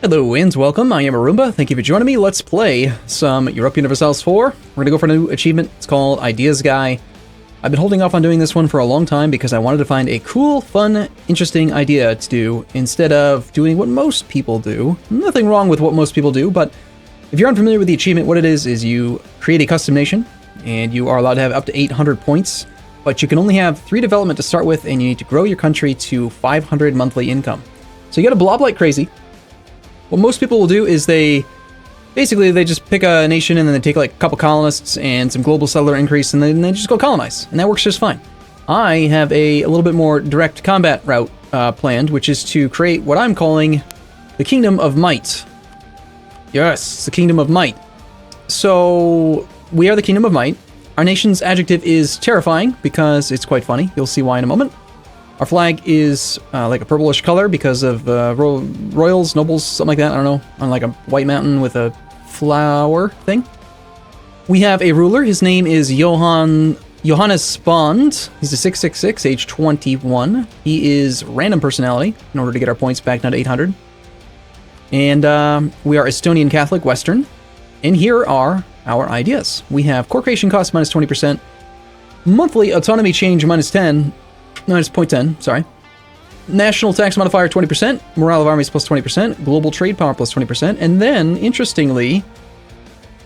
Hello and welcome, I am Arumba, thank you for joining me. Let's play some Europa Universalis 4. We're going to go for a new achievement, it's called Ideas Guy. I've been holding off on doing this one for a long time because I wanted to find a cool, fun, interesting idea to do instead of doing what most people do. Nothing wrong with what most people do, but if you're unfamiliar with the achievement, what it is you create a custom nation, and you are allowed to have up to 800 points, but you can only have 3 development to start with, and you need to grow your country to 500 monthly income. So you gotta blob like crazy. What most people will do is they just pick a nation and then they take like a couple colonists and some global settler increase and then they just go colonize, and that works just fine. I have a little bit more direct combat route planned, which is to create what I'm calling the Kingdom of Might. Yes, the Kingdom of Might. So we are the Kingdom of Might. Our nation's adjective is terrifying because it's quite funny. You'll see why in a moment. Our flag is like a purplish color because of royals, nobles, something like that. I don't know. On like a white mountain with a flower thing. We have a ruler. His name is Johannes Bond. He's a 666, age 21. He is random personality in order to get our points back down to 800. And we are Estonian Catholic Western. And here are our ideas. We have core creation cost minus 20%, monthly autonomy change minus 0.10, sorry. National tax modifier 20%, morale of armies plus 20%, global trade power plus 20%, and then, interestingly,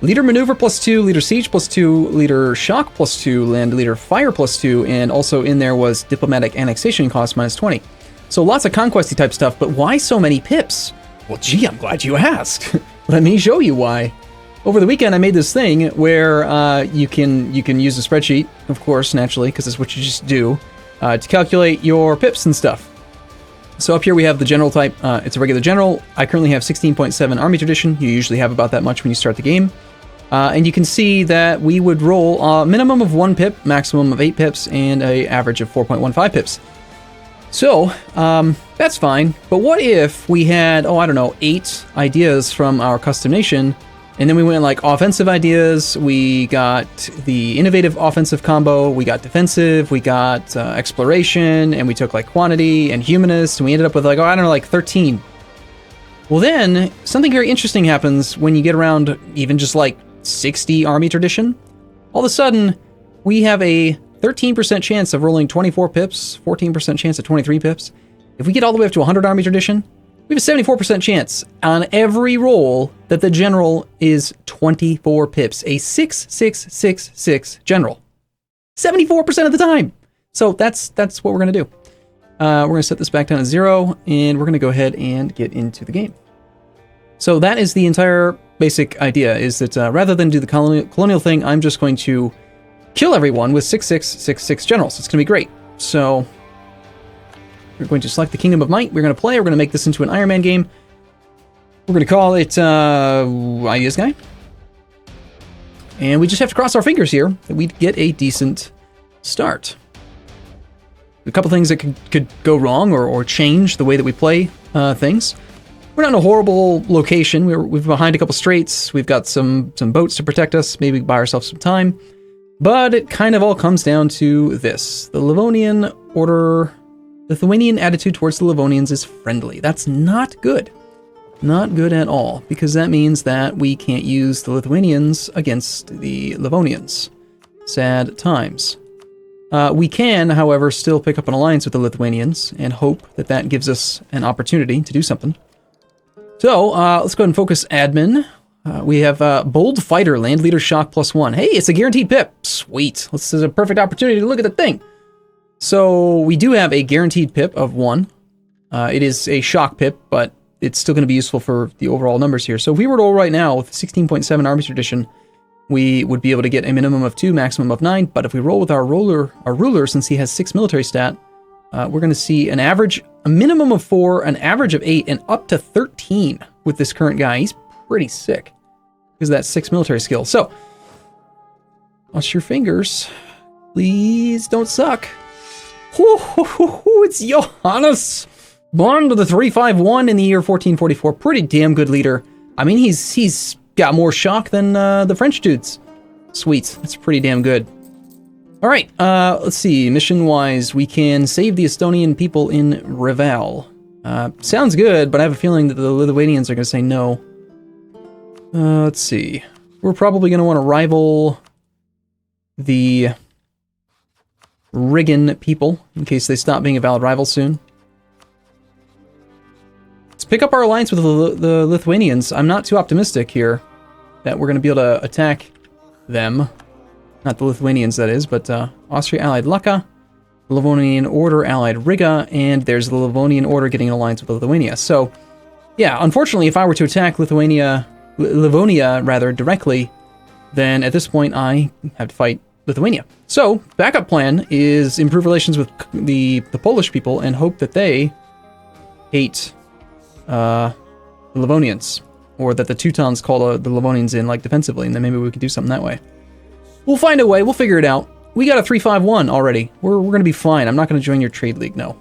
leader maneuver plus 2, leader siege plus 2, leader shock plus 2, land leader fire plus 2, and also in there was diplomatic annexation cost minus 20. So lots of conquesty type stuff, but why so many pips? Well, gee, I'm glad you asked. Let me show you why. Over the weekend, I made this thing where you can use a spreadsheet, of course, naturally, because that's what you just do. To calculate your pips and stuff. So up here we have the general type. It's a regular general. I currently have 16.7 army tradition. You usually have about that much when you start the game. And you can see that we would roll a minimum of 1 pip, maximum of 8 pips, and an average of 4.15 pips. So, that's fine. But what if we had, 8 ideas from our custom nation, and then we went like offensive ideas, we got the innovative offensive combo, we got defensive, we got exploration, and we took like quantity and humanist, and we ended up with like 13. Well then, something very interesting happens when you get around even just like 60 army tradition. All of a sudden, we have a 13% chance of rolling 24 pips, 14% chance of 23 pips. If we get all the way up to 100 army tradition, we have a 74% chance on every roll that the general is 24 pips. A 6-6-6-6 general. 74% of the time. So that's what we're going to do. We're going to set this back down to 0, and we're going to go ahead and get into the game. So that is the entire basic idea, is that rather than do the colonial thing, I'm just going to kill everyone with 6-6-6-6 generals. It's going to be great. So we're going to select the Kingdom of Might. We're going to make this into an Iron Man game. We're going to call it Ideas Guy. And we just have to cross our fingers here that we get a decent start. A couple things that could go wrong or change the way that we play things. We're not in a horrible location. We're behind a couple straits. We've got some boats to protect us. Maybe buy ourselves some time. But it kind of all comes down to this. The Livonian Order... The Lithuanian attitude towards the Livonians is friendly. That's not good. Not good at all, because that means that we can't use the Lithuanians against the Livonians. Sad times. We can, however, still pick up an alliance with the Lithuanians and hope that that gives us an opportunity to do something. So, let's go ahead and focus admin. We have Bold Fighter, Land Leader Shock +1. Hey, it's a guaranteed pip. Sweet. This is a perfect opportunity to look at the thing. So we do have a guaranteed pip of 1. It is a shock pip, but it's still going to be useful for the overall numbers here. So if we were to roll right now with 16.7 army tradition, we would be able to get a minimum of 2, maximum of 9. But if we roll with our ruler, since he has 6 military stat, we're going to see a minimum of 4, an average of 8, and up to 13 with this current guy. He's pretty sick because of that 6 military skill. So, cross your fingers. Please don't suck. It's Johannes Bond with the 351 in the year 1444. Pretty damn good leader. I mean, he's got more shock than the French dudes. Sweet. That's pretty damn good. All right. Let's see. Mission-wise, we can save the Estonian people in Reval. Sounds good, but I have a feeling that the Lithuanians are going to say no. Let's see. We're probably going to want to rival the Rigan people, in case they stop being a valid rival soon. Let's pick up our alliance with the Lithuanians. I'm not too optimistic here that we're going to be able to attack them. Not the Lithuanians, that is, but Austria allied Lucca, Livonian Order allied Riga, and there's the Livonian Order getting an alliance with Lithuania. So, yeah, unfortunately, if I were to attack Livonia directly, then at this point I have to fight Lithuania. So, backup plan is improve relations with the Polish people and hope that they hate the Livonians, or that the Teutons call the Livonians in, like, defensively, and then maybe we could do something that way. We'll find a way, we'll figure it out. We got a 3-5-1 already. We're gonna be fine. I'm not gonna join your trade league, no.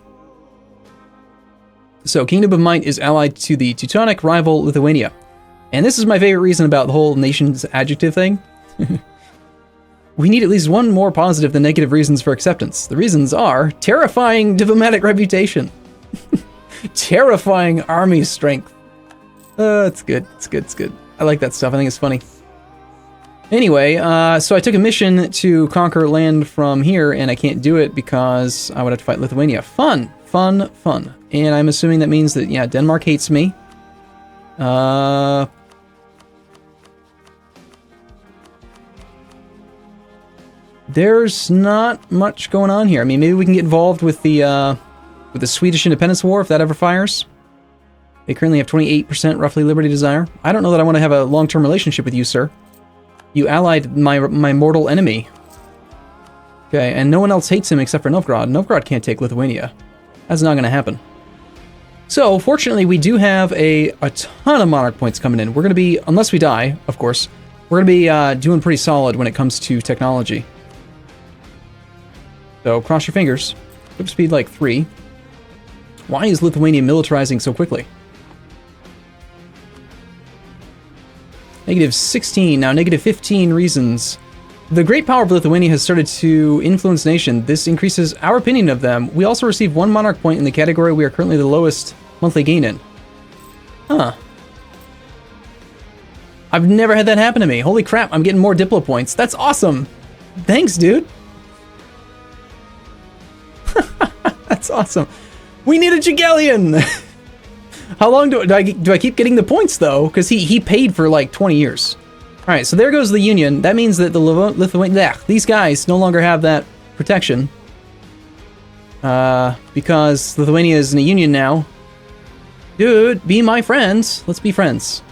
So, Kingdom of Might is allied to the Teutonic rival Lithuania. And this is my favorite reason about the whole nation's adjective thing. We need at least one more positive than negative reasons for acceptance. The reasons are terrifying diplomatic reputation, terrifying army strength. It's good, it's good, it's good. I like that stuff, I think it's funny. Anyway, so I took a mission to conquer land from here, and I can't do it because I would have to fight Lithuania. Fun, fun, fun. And I'm assuming that means that, yeah, Denmark hates me. There's not much going on here. I mean, maybe we can get involved with the Swedish Independence War if that ever fires. They currently have 28% roughly liberty desire. I don't know that I want to have a long-term relationship with you, sir. You allied my mortal enemy. Okay, and no one else hates him except for Novgorod. Novgorod can't take Lithuania. That's not going to happen. So, fortunately, we do have a ton of monarch points coming in. We're going to be, unless we die, of course, we're going to be doing pretty solid when it comes to technology. So, cross your fingers. Whip speed like 3. Why is Lithuania militarizing so quickly? -16, now -15 reasons. The great power of Lithuania has started to influence nation. This increases our opinion of them. We also receive 1 monarch point in the category we are currently the lowest monthly gain in. Huh. I've never had that happen to me. Holy crap, I'm getting more Diplo points. That's awesome. Thanks, dude. That's awesome. We need a Jagellion! How long do I keep getting the points, though? Because he paid for, like, 20 years. Alright, so there goes the Union. That means that the these guys no longer have that protection. Because Lithuania is in a union now. Dude, be my friends. Let's be friends.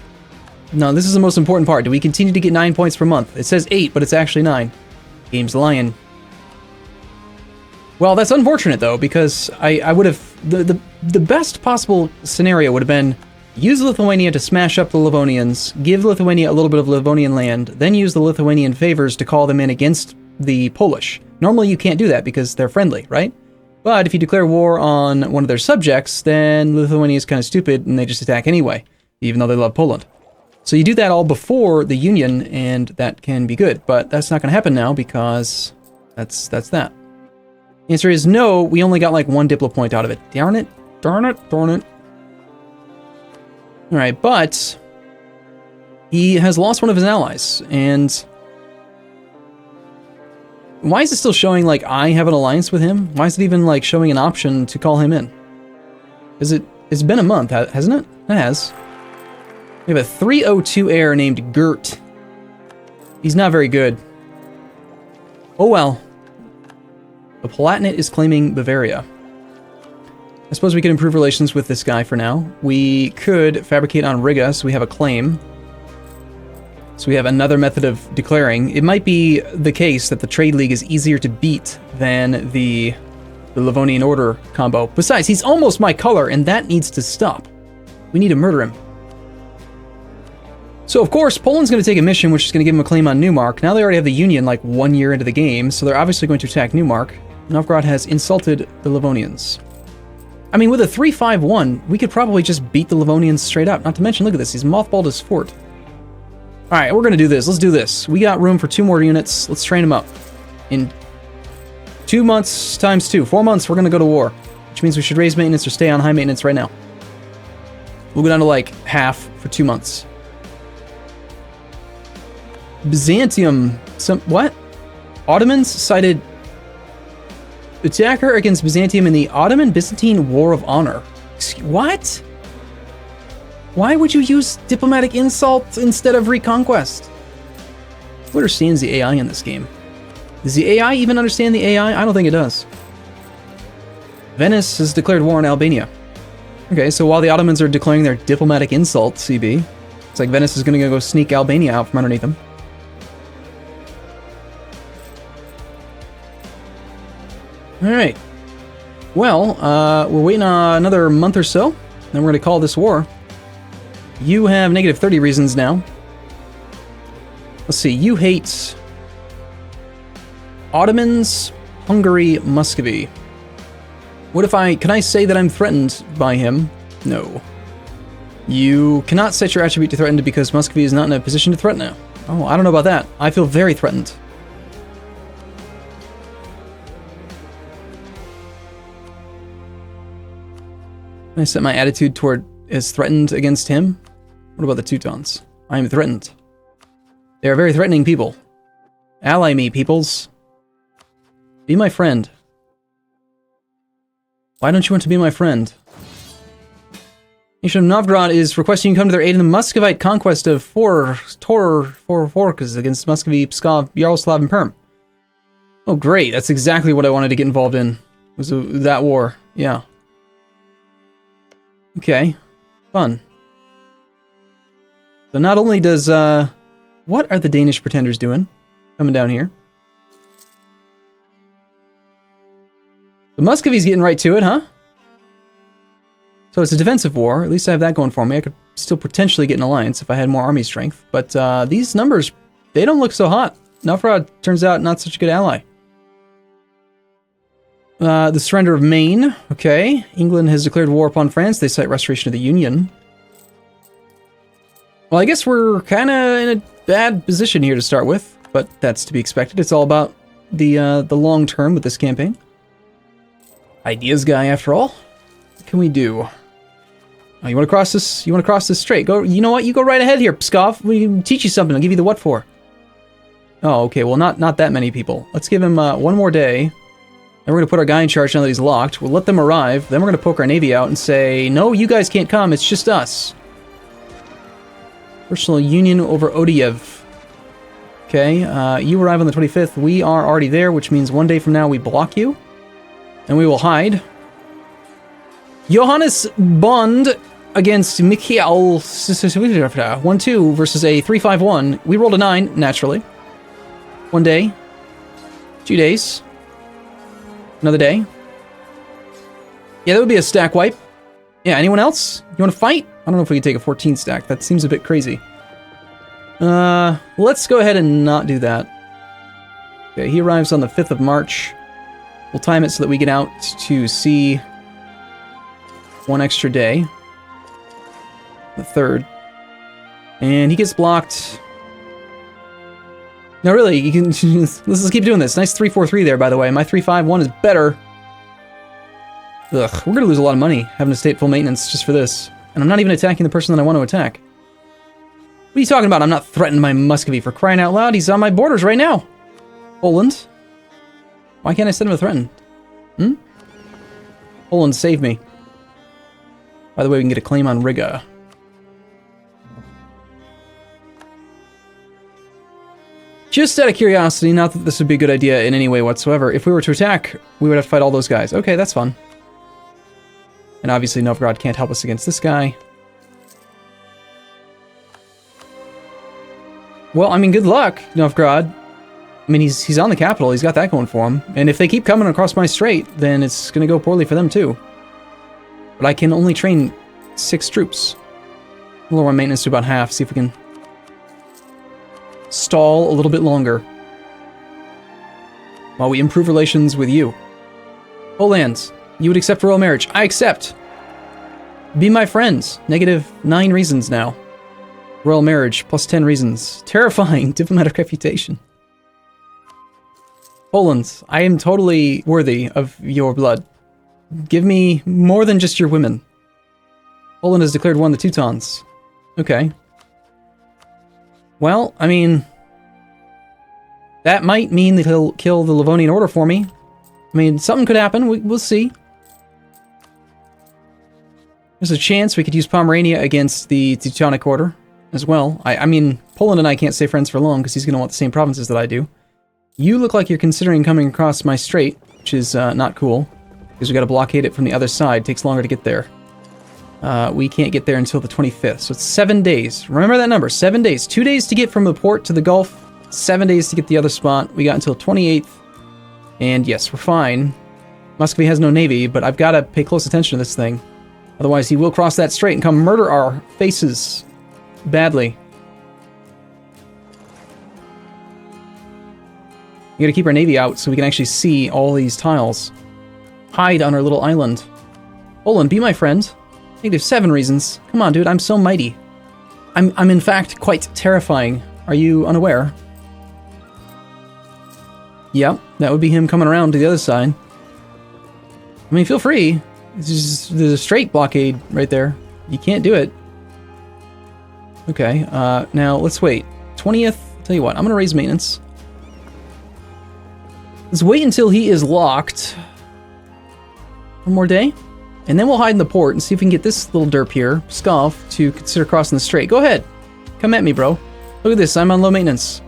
No, this is the most important part. Do we continue to get 9 points per month? It says 8, but it's actually 9. Game's lying. Well, that's unfortunate, though, because I would have... The best possible scenario would have been use Lithuania to smash up the Livonians, give Lithuania a little bit of Livonian land, then use the Lithuanian favors to call them in against the Polish. Normally you can't do that because they're friendly, right? But if you declare war on one of their subjects, then Lithuania is kind of stupid and they just attack anyway, even though they love Poland. So you do that all before the Union, and that can be good. But that's not going to happen now because that's that. The answer is no, we only got like 1 Diplo point out of it. Darn it, darn it, darn it. Alright, but he has lost one of his allies, and why is it still showing like I have an alliance with him? Why is it even like showing an option to call him in? It's been a month, hasn't it? It has. We have a 302 heir named Gert. He's not very good. Oh well. The Palatinate is claiming Bavaria. I suppose we could improve relations with this guy for now. We could fabricate on Riga, so we have a claim. So we have another method of declaring. It might be the case that the Trade League is easier to beat than the Livonian Order combo. Besides, he's almost my color, and that needs to stop. We need to murder him. So, of course, Poland's going to take a mission, which is going to give them a claim on Neumark. Now they already have the Union, like 1 year into the game, so they're obviously going to attack Neumark. Novgorod has insulted the Livonians. I mean, with a 3-5-1, we could probably just beat the Livonians straight up. Not to mention, look at this, he's mothballed his fort. Alright, we're going to do this. Let's do this. We got room for 2 more units. Let's train them up. In 2 months times 2. 4 months, we're going to go to war. which means we should raise maintenance or stay on high maintenance right now. We'll go down to like half for 2 months. Byzantium, what? Ottomans cited attacker against Byzantium in the Ottoman-Byzantine War of Honor. What? Why would you use diplomatic insult instead of reconquest? Who understands the AI in this game? Does the AI even understand the AI? I don't think it does. Venice has declared war on Albania. Okay, so while the Ottomans are declaring their diplomatic insult, CB, it's like Venice is going to go sneak Albania out from underneath them. Alright. Well, we're waiting another month or so, then we're going to call this war. You have negative 30 reasons now. Let's see, you hate Ottomans, Hungary, Muscovy. What if can I say that I'm threatened by him? No. You cannot set your attribute to threatened because Muscovy is not in a position to threaten now. Oh, I don't know about that. I feel very threatened. Can I set my attitude toward as threatened against him? What about the Teutons? I am threatened. They are very threatening people. Ally me, peoples. Be my friend. Why don't you want to be my friend? Nation of Novgorod is requesting you come to their aid in the Muscovite conquest of four forks against Muscovy, Pskov, Yaroslav, and Perm. Oh, great. That's exactly what I wanted to get involved in. Was that war. Yeah. Okay. Fun. So not only does, what are the Danish pretenders doing? Coming down here. The Muscovy's getting right to it, huh? So it's a defensive war. At least I have that going for me. I could still potentially get an alliance if I had more army strength. But these numbers, they don't look so hot. Novgorod turns out not such a good ally. The Surrender of Maine. Okay. England has declared war upon France. They cite restoration of the Union. Well, I guess we're kind of in a bad position here to start with, but that's to be expected. It's all about the long term with this campaign. Ideas guy, after all. What can we do? Oh, you want to cross this? You want to cross this straight? Go. You know what? You go right ahead here, Pskov. We can teach you something. I'll give you the what for. Oh, okay. Well, not that many people. Let's give him one more day. And we're going to put our guy in charge now that he's locked. We'll let them arrive. Then we're going to poke our navy out and say, no, you guys can't come. It's just us. Personal union over Odiev. Okay, you arrive on the 25th. We are already there, which means one day from now we block you. And we will hide. Johannes Bond against Mikhail 1-2 versus a 3-5-1. We rolled a 9, naturally. 1 day. 2 days. Another day. Yeah, that would be a stack wipe. Yeah, anyone else? You want to fight? I don't know if we can take a 14 stack. That seems a bit crazy. Let's go ahead and not do that. Okay, he arrives on the 5th of March. We'll time it so that we get out to sea 1 extra day. The 3rd. And he gets blocked. No, really, you can... let's just keep doing this. Nice 3-4-3 there, by the way. My 3-5-1 is better. Ugh, we're gonna lose a lot of money having to stay at full maintenance just for this. And I'm not even attacking the person that I want to attack. What are you talking about? I'm not threatened by Muscovy, for crying out loud. He's on my borders right now. Poland? Why can't I send him a threatened? Poland, save me. By the way, we can get a claim on Riga. Just out of curiosity, not that this would be a good idea in any way whatsoever, if we were to attack, we would have to fight all those guys. Okay, that's fun. And obviously Novgorod can't help us against this guy. Well, I mean, good luck, Novgorod. I mean, he's on the capital. He's got that going for him. And if they keep coming across my strait, then it's going to go poorly for them, too. But I can only train 6 troops. We'll lower my maintenance to about half, see if we can stall a little bit longer while we improve relations with you. Poland, you would accept royal marriage. I accept. Be my friends. -9 reasons now. Royal marriage, plus 10 reasons. Terrifying diplomatic reputation. Poland, I am totally worthy of your blood. Give me more than just your women. Poland has declared war on the Teutons. Okay. Well, I mean, that might mean that he'll kill the Livonian Order for me. I mean, something could happen. We'll see. There's a chance we could use Pomerania against the Teutonic Order as well. I mean, Poland and I can't stay friends for long because he's going to want the same provinces that I do. You look like you're considering coming across my strait, which is not cool because we got to blockade it from the other side. It takes longer to get there. We can't get there until the 25th, so it's 7 days. Remember that number, 7 days. 2 days to get from the port to the Gulf, 7 days to get the other spot. We got until 28th, and yes, we're fine. Muscovy has no navy, but I've got to pay close attention to this thing. Otherwise, he will cross that strait and come murder our faces badly. We gotta keep our navy out so we can actually see all these tiles. Hide on our little island. Olin, be my friend. -7 reasons. Come on, dude, I'm so mighty. I'm in fact quite terrifying. Are you unaware? Yep, that would be him coming around to the other side. I mean, feel free. There's a straight blockade right there. You can't do it. Okay, now let's wait. 20th, tell you what, I'm gonna raise maintenance. Let's wait until he is locked. One more day, and then we'll hide in the port and see if we can get this little derp here, Skov, to consider crossing the strait. Go ahead. Come at me, bro. Look at this, I'm on low maintenance.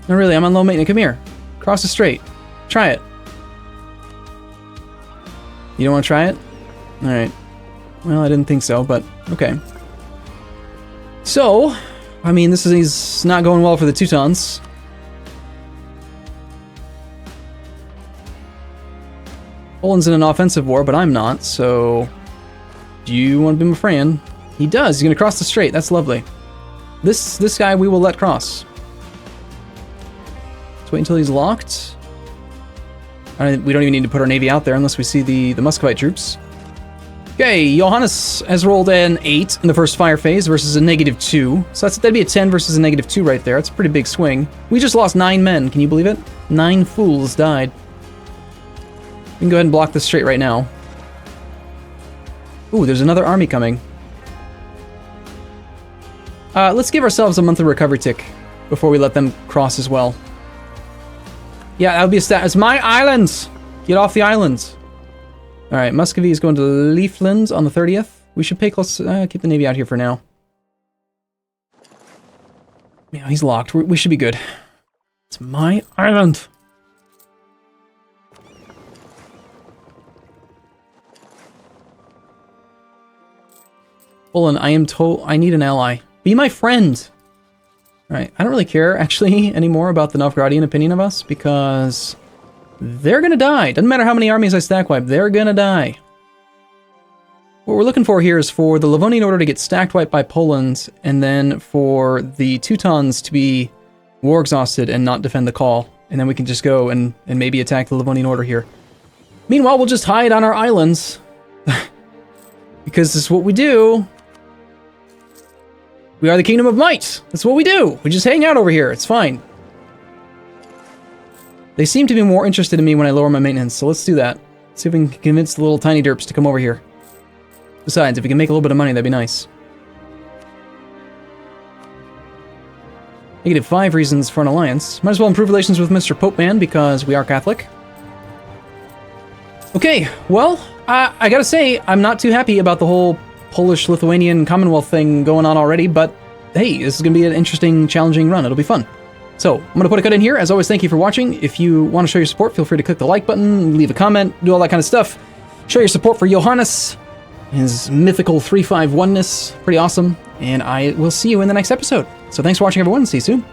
No, really, I'm on low maintenance. Come here. Cross the strait. Try it. You don't want to try it? Alright. Well, I didn't think so, but okay. So, I mean, this is not going well for the Teutons. Poland's in an offensive war, but I'm not, so... Do you want to be my friend? He does. He's going to cross the strait. That's lovely. This guy we will let cross. Let's wait until he's locked. We don't even need to put our navy out there unless we see the Muscovite troops. Okay, Johannes has rolled an 8 in the first fire phase versus a -2. So that'd be a 10 versus a -2 right there. That's a pretty big swing. We just lost 9 men. Can you believe it? 9 fools died. We can go ahead and block this strait right now. Ooh, there's another army coming. Let's give ourselves a monthly recovery tick before we let them cross as well. Yeah, that would be a stat. It's my islands! Get off the islands. Alright, Muscovy is going to Leafland on the 30th. We should pay close... keep the navy out here for now. Yeah, he's locked. We should be good. It's my island. Olin, I need an ally. Be my friend! Alright, I don't really care, actually, anymore about the Novgorodian opinion of us, because they're gonna die. Doesn't matter how many armies I stack wipe, they're gonna die. What we're looking for here is for the Livonian Order to get stacked wiped by Poland, and then for the Teutons to be war exhausted and not defend the call. And then we can just go and maybe attack the Livonian Order here. Meanwhile, we'll just hide on our islands. Because this is what we do. We are the Kingdom of Might. That's what we do. We just hang out over here. It's fine. They seem to be more interested in me when I lower my maintenance, so let's do that. See if we can convince the little tiny derps to come over here. Besides, if we can make a little bit of money, that'd be nice. -5 reasons for an alliance. Might as well improve relations with Mr. Pope Man, because we are Catholic. Okay, well, I gotta say, I'm not too happy about the whole Polish-Lithuanian Commonwealth thing going on already, but hey, this is going to be an interesting, challenging run. It'll be fun. So, I'm going to put a cut in here. As always, thank you for watching. If you want to show your support, feel free to click the like button, leave a comment, do all that kind of stuff. Show your support for Johannes, his mythical 351-ness. Pretty awesome. And I will see you in the next episode. So thanks for watching, everyone. See you soon.